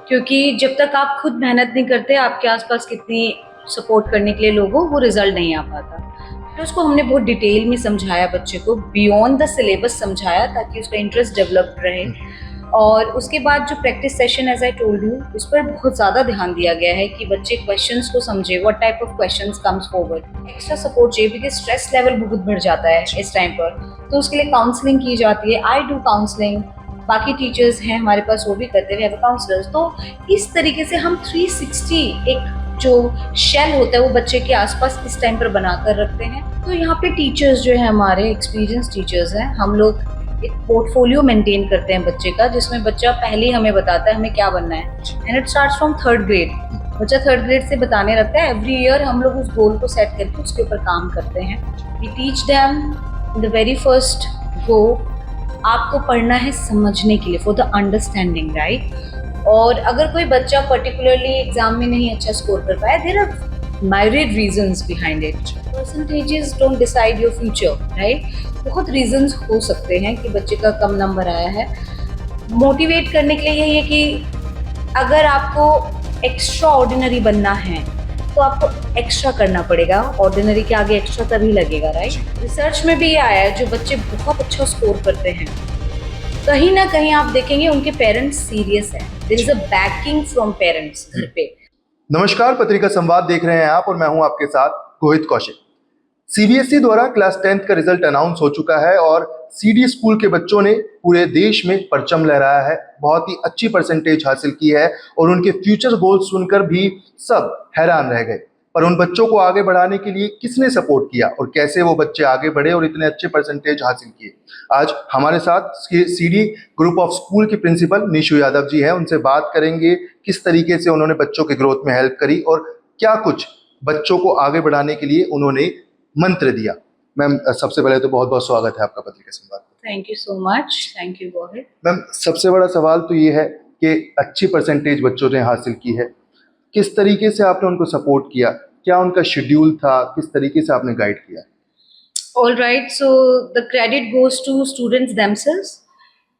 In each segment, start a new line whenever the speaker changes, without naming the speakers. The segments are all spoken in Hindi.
क्योंकि जब तक आप खुद मेहनत नहीं करते, आपके आसपास कितनी सपोर्ट करने के लिए लोग हो, वो रिजल्ट नहीं आ पाता। तो उसको हमने बहुत डिटेल में समझाया, बच्चे को बियॉन्ड द सिलेबस समझाया ताकि उसका इंटरेस्ट डेवलप रहे। और उसके बाद जो practice session as I told you, उस पर बहुत ज़्यादा ध्यान दिया गया है कि बच्चे क्वेश्चंस को समझे, what type of questions comes forward. Extra support चाहिए बिकॉज स्ट्रेस लेवल बहुत बढ़ जाता है इस टाइम पर, तो उसके लिए काउंसलिंग की जाती है। आई डू काउंसलिंग, बाकी टीचर्स हैं हमारे पास वो भी करते हैं, काउंसलर्स। तो इस तरीके से हम 360 एक जो शेल होता है वो बच्चे के आसपास इस टाइम पर बनाकर रखते हैं। तो यहाँ पे टीचर्स जो है हमारे एक्सपीरियंस टीचर्स हैं, हम लोग एक पोर्टफोलियो मेंटेन करते हैं बच्चे का, जिसमें बच्चा पहले ही हमें बताता है हमें क्या बनना है। And it starts from 3rd grade. बच्चा 3rd ग्रेड से बताने लगता है। एवरी ईयर हम लोग उस गोल को सेट करके उसके ऊपर काम करते हैं। We teach them the very first go, आपको पढ़ना है समझने के लिए, फॉर द अंडरस्टैंडिंग, राइट। और अगर कोई बच्चा पर्टिकुलरली एग्जाम में नहीं अच्छा स्कोर कर पाया, there are myriad reasons behind it. Percentages don't decide your future, right? बहुत reasons हो सकते हैं कि बच्चे का कम नंबर आया है। मोटिवेट करने के लिए यही है कि अगर आपको एक्स्ट्रा ऑर्डिनरी बनना है तो आपको एक्स्ट्रा करना पड़ेगा। ऑर्डिनरी के आगे एक्स्ट्रा तभी लगेगा, राइट। रिसर्च में भी ये आया है, जो बच्चे बहुत अच्छा स्कोर करते हैं, कहीं ना कहीं आप देखेंगे उनके पेरेंट्स सीरियस हैं। There is a backing from parents घर पे।
नमस्कार, पत्रिका संवाद देख रहे हैं आप और मैं हूं आपके साथ रोहित कौशिक। सीबीएसई द्वारा क्लास 10th का रिजल्ट अनाउंस हो चुका है और सीडी स्कूल के बच्चों ने पूरे देश में परचम लहराया है। बहुत ही अच्छी परसेंटेज हासिल की है और उनके फ्यूचर गोल सुनकर भी सब हैरान रह गए। पर उन बच्चों को आगे बढ़ाने के लिए किसने सपोर्ट किया और कैसे वो बच्चे आगे बढ़े और इतने अच्छे परसेंटेज हासिल किए, आज हमारे साथ सीडी ग्रुप ऑफ स्कूल की प्रिंसिपल निशु यादव जी हैं। उनसे बात करेंगे किस तरीके से उन्होंने बच्चों के ग्रोथ में हेल्प करी और क्या कुछ बच्चों को आगे बढ़ाने के लिए उन्होंने मंत्र दिया। मैम, सबसे पहले तो बहुत बहुत स्वागत है आपका पत्रिका संवाद।
Thank you so much. Thank you Gohit.
Ma'am, सबसे बड़ा सवाल तो ये है कि अच्छी परसेंटेज बच्चों ने हासिल की है, किस तरीके से आपने उनको सपोर्ट किया, क्या उनका शेड्यूल था, किस तरीके से आपने गाइड किया?
All right, so the credit goes to students themselves,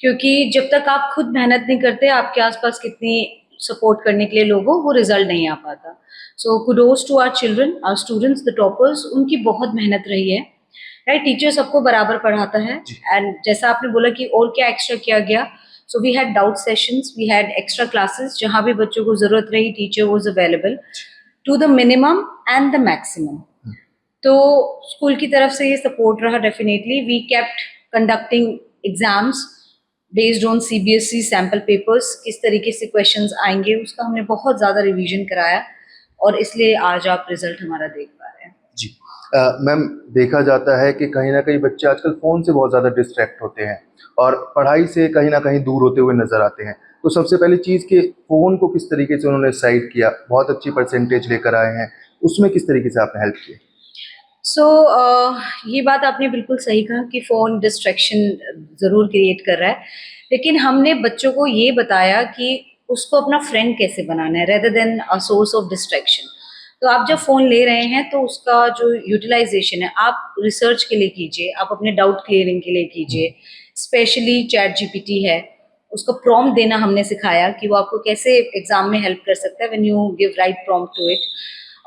क्योंकि जब तक आप खुद मेहनत नहीं करते, आपके आसपास कितनी सपोर्ट करने के लिए लोग हो, वो रिजल्ट नहीं आ पाता। So kudos to our children, our students, the toppers. उनकी बहुत मेहनत रही है, राइट। टीचर सबको बराबर पढ़ाता है। एंड जैसा आपने बोला कि और क्या एक्स्ट्रा किया गया, so we had doubt sessions, we had extra classes, जहाँ भी बच्चों को जरूरत रही teacher was available to the minimum and the maximum. तो स्कूल की तरफ से ये सपोर्ट रहा definitely. We kept conducting exams based on CBSE sample papers. किस तरीके से क्वेश्चंस आएंगे उसका हमने बहुत ज़्यादा रिवीजन कराया और इसलिए आज आप रिजल्ट हमारा देख पा रहे हैं।
जी मैम, देखा जाता है कि कहीं ना कहीं बच्चे आजकल फ़ोन से बहुत ज़्यादा डिस्ट्रैक्ट होते हैं और पढ़ाई से कहीं ना कहीं दूर होते हुए नज़र आते हैं। तो सबसे पहली चीज़ कि फ़ोन को किस तरीके से उन्होंने साइड किया, बहुत अच्छी परसेंटेज लेकर आए हैं, उसमें किस तरीके से आपने हेल्प की?
सो ये बात आपने बिल्कुल सही कहा कि फ़ोन डिस्ट्रैक्शन ज़रूर क्रिएट कर रहा है, लेकिन हमने बच्चों को ये बताया कि उसको अपना फ्रेंड कैसे बनाना है rather than a source of distraction. तो आप जब फ़ोन ले रहे हैं तो उसका जो यूटिलाइजेशन है आप रिसर्च के लिए कीजिए, आप अपने डाउट क्लियरिंग के लिए कीजिए। स्पेशली चैट जीपीटी है, उसको प्रॉम्प्ट देना हमने सिखाया कि वो आपको कैसे एग्जाम में हेल्प कर सकता है when you give right prompt to it.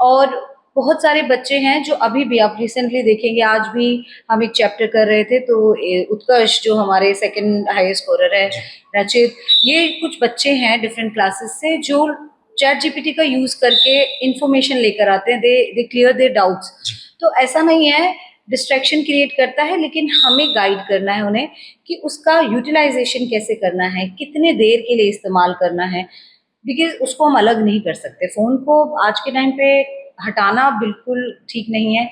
और बहुत सारे बच्चे हैं जो अभी भी, आप रिसेंटली देखेंगे, आज भी हम एक चैप्टर कर रहे थे तो उत्कर्ष जो हमारे सेकंड हाईएस्ट स्कोरर है, रचित, ये कुछ बच्चे हैं डिफरेंट क्लासेस से जो चैट जीपीटी का यूज करके इंफॉर्मेशन लेकर आते हैं, दे क्लियर देयर डाउट्स। तो ऐसा नहीं है डिस्ट्रैक्शन क्रिएट करता है, लेकिन हमें गाइड करना है उन्हें कि उसका यूटिलाइजेशन कैसे करना है, कितने देर के लिए इस्तेमाल करना है, बिकॉज उसको हम अलग नहीं कर सकते। फ़ोन को आज के टाइम पे हटाना बिल्कुल ठीक नहीं है।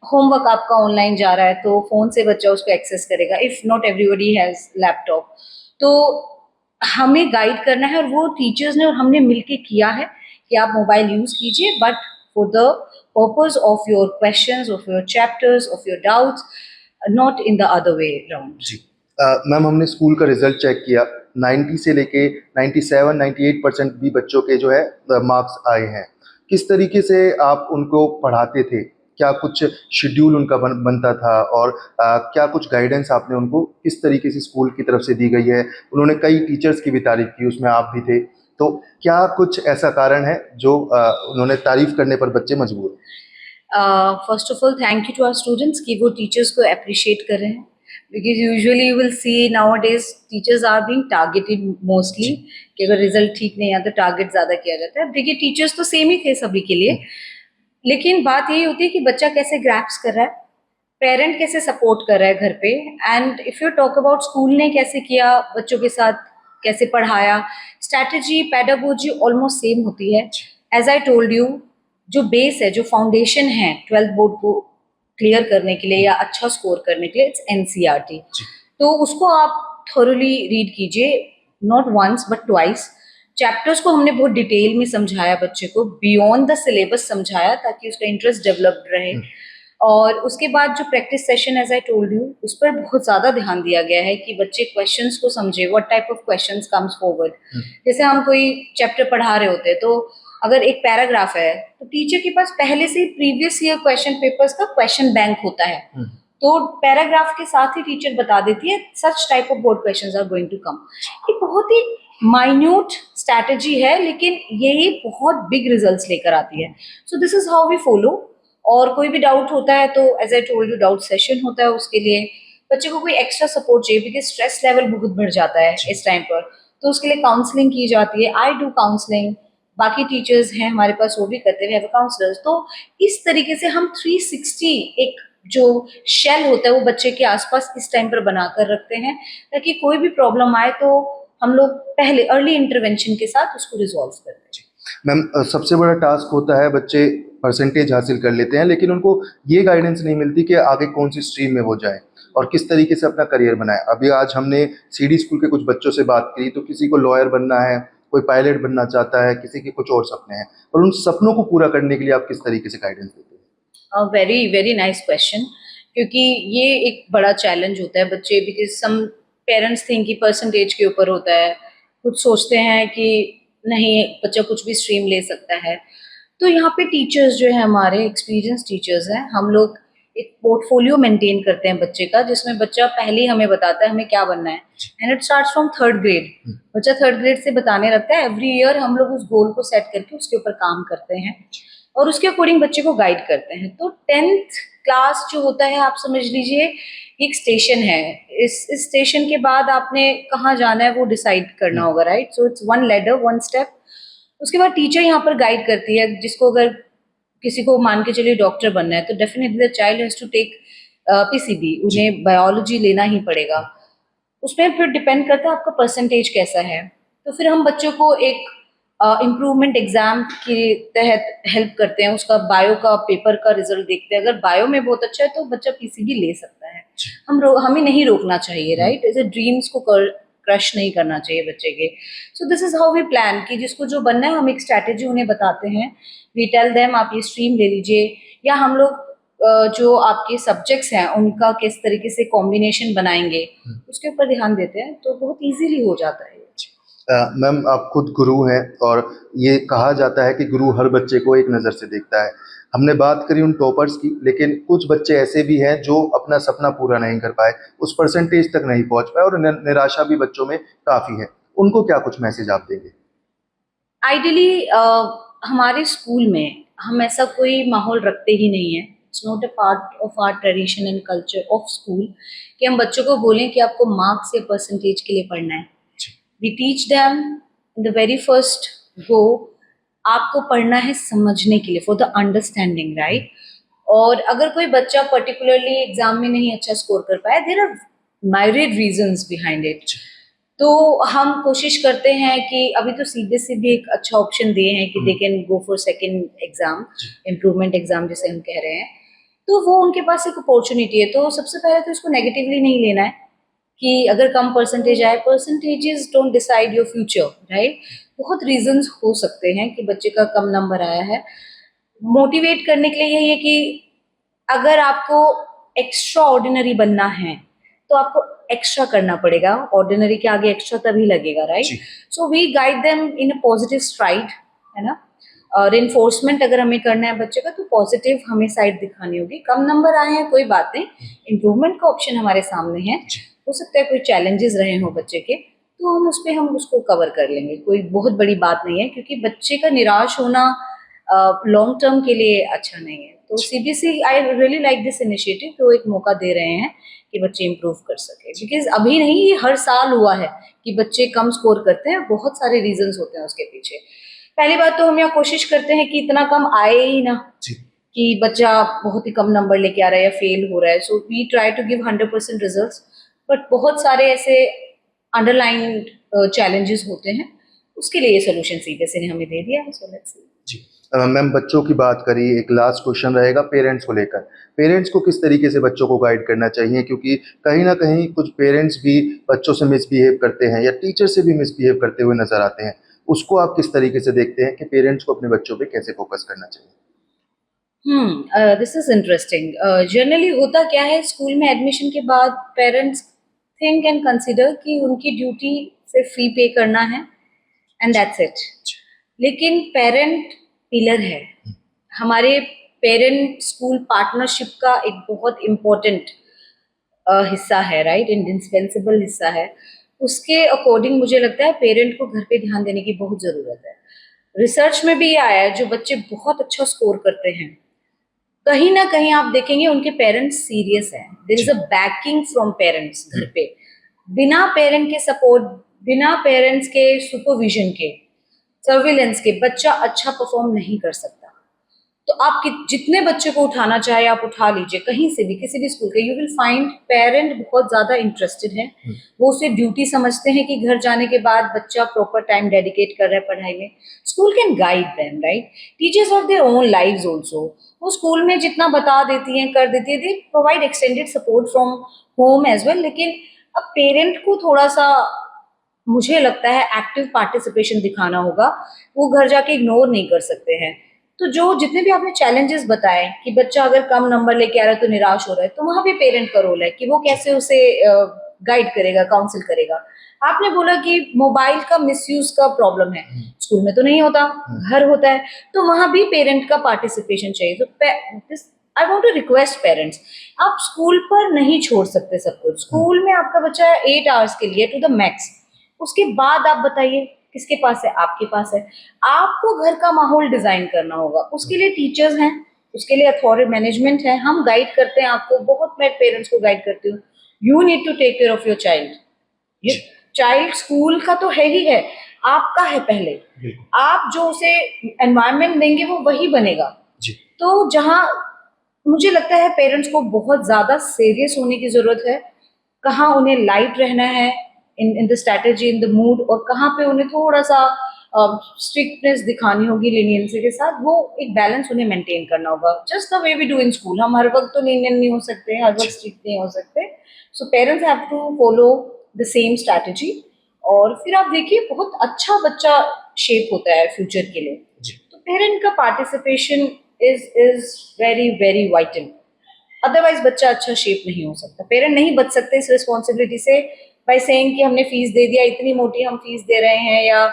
होमवर्क आपका ऑनलाइन जा रहा है तो फ़ोन से बच्चा उसको एक्सेस करेगा, if not everybody has laptop. तो हमें गाइड करना है और वो टीचर्स ने और हमने मिलके किया है कि आप मोबाइल यूज़ कीजिए, but for the purpose of your questions, of your chapters, of your doubts, not in the other way round.
जी मैम, हमने स्कूल का रिजल्ट चेक किया, 90 से लेके 97-98% भी बच्चों के जो है मार्क्स आए हैं। किस तरीके से आप उनको पढ़ाते थे, क्या कुछ शेड्यूल उनका बनता था और क्या कुछ गाइडेंस आपने उनको किस तरीके से स्कूल की तरफ से दी गई है? उन्होंने कई टीचर्स की भी तारीफ की, उसमें आप भी थे। तो क्या कुछ ऐसा कारण है जो उन्होंने तारीफ करने पर बच्चे मजबूर हैं?
First of all thank you to our students कि वो टीचर्स को अप्रिशिएट कर रहे हैं, because usually you will see nowadays teachers are being targeted mostly कि अगर रिजल्ट ठीक नहीं आता तो टारगेट ज़्यादा किया जाता है। देखिए टीचर्स तो सेम ही थे सभी के लिए, लेकिन बात यही होती है कि बच्चा कैसे ग्रैप्स कर रहा है, पेरेंट कैसे सपोर्ट कर रहा है घर पे, and if you talk about school ने कैसे किया, बच्चों के साथ कैसे पढ़ाया, स्ट्रैटेजी पेडागोजी ऑलमोस्ट सेम होती है। एज आई टोल्ड यू, जो बेस है, जो फाउंडेशन है 12th बोर्ड को क्लियर करने के लिए या अच्छा स्कोर करने के लिए, इट्स एनसीईआरटी। तो उसको आप थोरली रीड कीजिए, not once but twice. Chapters को हमने बहुत डिटेल में समझाया, बच्चे को बियॉन्ड द सिलेबस समझाया ताकि उसका इंटरेस्ट डेवलप्ड रहे। और उसके बाद जो practice session, as I told you, उस पर बहुत ज़्यादा ध्यान दिया गया है कि बच्चे क्वेश्चंस को समझे, what type of questions comes forward. जैसे हम कोई चैप्टर पढ़ा रहे होते हैं तो अगर एक पैराग्राफ है तो टीचर के पास पहले से प्रीवियस ईयर क्वेश्चन पेपर्स का क्वेश्चन बैंक होता है, तो पैराग्राफ के साथ ही टीचर बता देती है such type of board questions are going to come. ये बहुत ही माइन्यूट स्ट्रैटेजी है, लेकिन यही बहुत बिग रिजल्ट्स लेकर आती है। So this is how we follow. और कोई भी डाउट होता है तो as I told you, doubt session होता है, उसके लिए बच्चे को कोई एक्स्ट्रा सपोर्ट चाहिए बिकॉज स्ट्रेस लेवल बहुत बढ़ जाता है इस टाइम पर, तो उसके लिए काउंसलिंग की जाती है। आई डू काउंसलिंग, बाकी टीचर्स हैं हमारे पास वो भी करते हैं, काउंसलर्स। तो इस तरीके से हम 360 एक जो शेल होता है वो बच्चे के आसपास इस टाइम पर बनाकर रखते हैं ताकि कोई भी प्रॉब्लम आए तो हम लोग पहले अर्ली इंटरवेंशन के साथ उसको रिजॉल्व करते हैं।
मैम, सबसे बड़ा टास्क होता है, बच्चे परसेंटेज हासिल कर लेते हैं लेकिन उनको ये गाइडेंस नहीं मिलती कि आगे कौन सी स्ट्रीम में वो जाए और किस तरीके से अपना करियर बनाए। अभी आज हमने सीडी स्कूल के कुछ बच्चों से बात की, तो किसी को लॉयर बनना है, कोई पायलट बनना चाहता है, किसी के कुछ और सपने हैं, और उन सपनों को पूरा करने के लिए आप किस तरीके से गाइडेंस देते हैं?
वेरी वेरी नाइस क्वेश्चन, क्योंकि ये एक बड़ा चैलेंज होता है बच्चे, बिकॉज सम पेरेंट्स थिंक कि परसेंटेज के ऊपर होता है, कुछ सोचते हैं कि नहीं बच्चा कुछ भी स्ट्रीम ले सकता है। तो यहाँ पे टीचर्स जो है हमारे एक्सपीरियंस टीचर्स हैं, हम लोग एक पोर्टफोलियो मेंटेन करते हैं बच्चे का, जिसमें बच्चा पहले ही हमें बताता है हमें क्या बनना है, and it starts from 3rd grade. बच्चा 3rd ग्रेड से बताने लगता है। एवरी ईयर हम लोग उस गोल को सेट करके उसके ऊपर काम करते हैं और उसके अकॉर्डिंग बच्चे को गाइड करते हैं। तो 10th क्लास जो होता है, आप समझ लीजिए एक स्टेशन है। इस स्टेशन के बाद आपने कहाँ जाना है वो डिसाइड करना होगा, right? So it's one ladder one step. उसके बाद टीचर यहाँ पर गाइड करती है, जिसको अगर किसी को मान के चलिए डॉक्टर बनना है तो definitely the child has to take PCB, उन्हें बायोलॉजी लेना ही पड़ेगा। उसमें फिर डिपेंड करता है आपका परसेंटेज कैसा है। तो फिर हम बच्चों को एक इम्प्रूवमेंट एग्जाम के तहत हेल्प करते हैं, उसका बायो का पेपर का रिजल्ट देखते हैं। अगर बायो में बहुत अच्छा है तो बच्चा पीसीबी ले सकता है। हमें नहीं रोकना चाहिए, राइट? ऐसे ड्रीम्स को क्रश नहीं करना चाहिए बच्चे के। So this is how we plan कि जिसको जो बनना है हम एक स्ट्रैटेजी उन्हें बताते हैं। वी टेल देम आप ये स्ट्रीम ले लीजिए, या हम लोग जो आपके सब्जेक्ट्स हैं उनका किस तरीके से कॉम्बिनेशन बनाएंगे उसके ऊपर ध्यान देते हैं, तो बहुत इजीली हो जाता है।
मैम, आप खुद गुरु हैं और ये कहा जाता है कि गुरु हर बच्चे को एक नज़र से देखता है। हमने बात करी उन टॉपर्स की, लेकिन कुछ बच्चे ऐसे भी हैं जो अपना सपना पूरा नहीं कर पाए, उस परसेंटेज तक नहीं पहुंच पाए और निराशा भी बच्चों में काफ़ी है। उनको क्या कुछ मैसेज आप देंगे?
आइडियली हमारे स्कूल में हम ऐसा कोई माहौल रखते ही नहीं है। It's not a part of our tradition and culture of school कि हम बच्चों को बोलें कि आपको मार्क्स या परसेंटेज के लिए पढ़ना है। We teach them in the very first go, आपको पढ़ना है समझने के लिए, फॉर द अंडरस्टैंडिंग, राइट? और अगर कोई बच्चा पर्टिकुलरली एग्जाम में नहीं अच्छा स्कोर कर पाया, there are myriad reasons behind it। तो हम कोशिश करते हैं कि अभी तो सीबीएसई भी एक अच्छा ऑप्शन दिए हैं कि they can go for second exam, improvement exam जिसे हम कह रहे हैं। तो वो उनके पास एक अपॉर्चुनिटी है। तो सबसे पहले तो इसको नेगेटिवली नहीं लेना है कि अगर कम परसेंटेज आए, percentages don't decide your future, right? बहुत रीजंस हो सकते हैं कि बच्चे का कम नंबर आया है। मोटिवेट करने के लिए यही है कि अगर आपको एक्स्ट्रा ऑर्डिनरी बनना है तो आपको एक्स्ट्रा करना पड़ेगा, ऑर्डिनरी के आगे एक्स्ट्रा तभी लगेगा, right? So we guide them in a positive stride, है ना? और इन्फोर्समेंट अगर हमें करना है बच्चे का तो पॉजिटिव हमें साइड दिखानी होगी। कम नंबर आए हैं कोई बात नहीं, इम्प्रूवमेंट का ऑप्शन हमारे सामने है। हो सकता है कोई चैलेंजेस रहे हो बच्चे के, तो हम उसको कवर कर लेंगे, कोई बहुत बड़ी बात नहीं है, क्योंकि बच्चे का निराश होना लॉन्ग टर्म के लिए अच्छा नहीं है। तो CBSE, I really like this initiative, तो एक मौका दे रहे हैं कि बच्चे इम्प्रूव कर सके, बिकॉज अभी नहीं, ये हर साल हुआ है कि बच्चे कम स्कोर करते हैं। बहुत सारे रीजंस होते हैं उसके पीछे। पहली बात तो हम यहाँ कोशिश करते हैं कि इतना कम आए ही ना, कि बच्चा बहुत ही कम नंबर लेके आ रहा है या फेल हो रहा है। So we try to give 100% results, but बहुत सारे ऐसे अंडरलाइन चैलेंजेस होते हैं, उसके लिए ये सोल्यूशन सीबीएसई ने हमें दे दिया है। So let's see.
Ji ma'am, बच्चों की बात करी, एक लास्ट क्वेश्चन रहेगा पेरेंट्स को लेकर। पेरेंट्स को किस तरीके से बच्चों को गाइड करना चाहिए, क्योंकि कहीं ना कहीं कुछ पेरेंट्स भी बच्चों से मिसबिहेव करते हैं या टीचर से भी मिसबिहेव करते हुए नजर आते हैं। उसको आप किस तरीके से देखते हैं कि पेरेंट्स को अपने बच्चों पे कैसे फोकस करना चाहिए?
This is interesting. जनरली होता क्या है, स्कूल में एडमिशन के बाद पेरेंट्स थिंक एंड कंसिडर कि उनकी ड्यूटी सिर्फ फी पे करना है एंड दैट्स इट। लेकिन पेरेंट पिलर है, हमारे पेरेंट स्कूल पार्टनरशिप का एक बहुत इम्पोर्टेंट हिस्सा है, राइट, इंडिस्पेंसिबल हिस्सा है। उसके अकॉर्डिंग मुझे लगता है पेरेंट को घर पे ध्यान देने की बहुत जरूरत है। रिसर्च में भी ये आया है, जो बच्चे बहुत अच्छा स्कोर करते हैं, कहीं ना कहीं आप देखेंगे उनके पेरेंट्स सीरियस हैं। There is a backing from parents घर पे। बिना पेरेंट के सपोर्ट, बिना पेरेंट्स के सुपरविजन के, सर्विलेंस के, बच्चा अच्छा परफॉर्म नहीं कर सकता। तो आप जितने बच्चे को उठाना चाहे आप उठा लीजिए, कहीं से भी, किसी भी स्कूल के, यू विल फाइंड पेरेंट बहुत ज्यादा इंटरेस्टेड है। वो उसे ड्यूटी समझते हैं कि घर जाने के बाद बच्चा प्रॉपर टाइम डेडिकेट कर रहा है पढ़ाई में। School can guide them, right. Teachers of their own lives also, वो स्कूल में जितना बता देती हैं, कर देती है, they provide extended support from home as well. लेकिन अब पेरेंट को थोड़ा सा, मुझे लगता है, एक्टिव पार्टिसिपेशन दिखाना होगा। वो घर जाके इग्नोर नहीं कर सकते हैं। तो जो जितने भी आपने चैलेंजेस बताए कि बच्चा अगर कम नंबर लेके आ रहा है तो निराश हो रहा है, तो वहां भी पेरेंट का रोल है कि वो कैसे उसे गाइड करेगा, काउंसिल करेगा। आपने बोला कि मोबाइल का मिसयूज का प्रॉब्लम है, स्कूल में तो नहीं होता, घर होता है, तो वहां भी पेरेंट का पार्टिसिपेशन चाहिए। तो I want to request parents, आप स्कूल पर नहीं छोड़ सकते सब कुछ। स्कूल में आपका बच्चा 8 आवर्स के लिए टू द मैक्स, उसके बाद आप बताइए किसके पास है, आपके पास है। आपको घर का माहौल डिजाइन करना होगा, उसके लिए टीचर्स हैं, उसके लिए अथॉरिटी मैनेजमेंट है, हम गाइड करते हैं आपको बहुत। मैं पेरेंट्स को गाइड करती हूँ, you need to take care of your child. ये चाइल्ड स्कूल का तो है ही है, आपका है पहले। आप जो उसे एनवायरनमेंट देंगे वो वही बनेगा। तो जहाँ मुझे लगता है पेरेंट्स को बहुत ज्यादा सीरियस होने की जरूरत है, कहाँ उन्हें लाइट रहना है in the strategy, in the mood, और कहाँ पे उन्हें थोड़ा सा स्ट्रिक्टनेस दिखानी होगी लीनियंसी के साथ। वो एक बैलेंस उन्हें मेंटेन करना होगा, just the way we do in school. हम हर वक्त तो लीनियंट नहीं हो सकते, हर वक्त स्ट्रिक्ट नहीं हो सकते। So parents have to follow the same strategy, और फिर आप देखिए बहुत अच्छा बच्चा शेप होता है फ्यूचर के लिए। तो पेरेंट का participation is very very vital, otherwise बच्चा अच्छा शेप नहीं हो सकता। पेरेंट नहीं बच सकते इस रिस्पॉन्सिबिलिटी से बाय सेइंग कि हमने फीस दे दिया, इतनी मोटी हम फीस दे रहे हैं या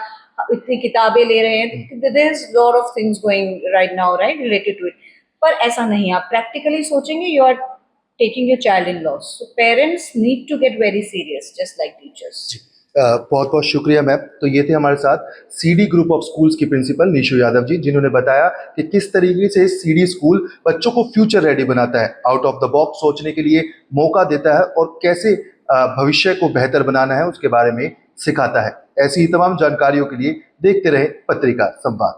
इतनी किताबें ले रहे हैं। There is lot of things going right now, right, related to it. पर ऐसा नहीं, आप प्रैक्टिकली सोचेंगे, you are taking your child in loss. So parents need to get very serious, just like teachers.
बहुत बहुत शुक्रिया मैम। तो ये थे हमारे साथ सीडी ग्रुप ऑफ स्कूल्स की प्रिंसिपल निशु यादव जी, जिन्होंने बताया कि किस तरीके से सीडी स्कूल बच्चों को फ्यूचर रेडी बनाता है, आउट ऑफ द बॉक्स सोचने के लिए मौका देता है, और कैसे भविष्य को बेहतर बनाना है उसके बारे में सिखाता है। ऐसी ही तमाम जानकारियों के लिए देखते रहे पत्रिका संवाद।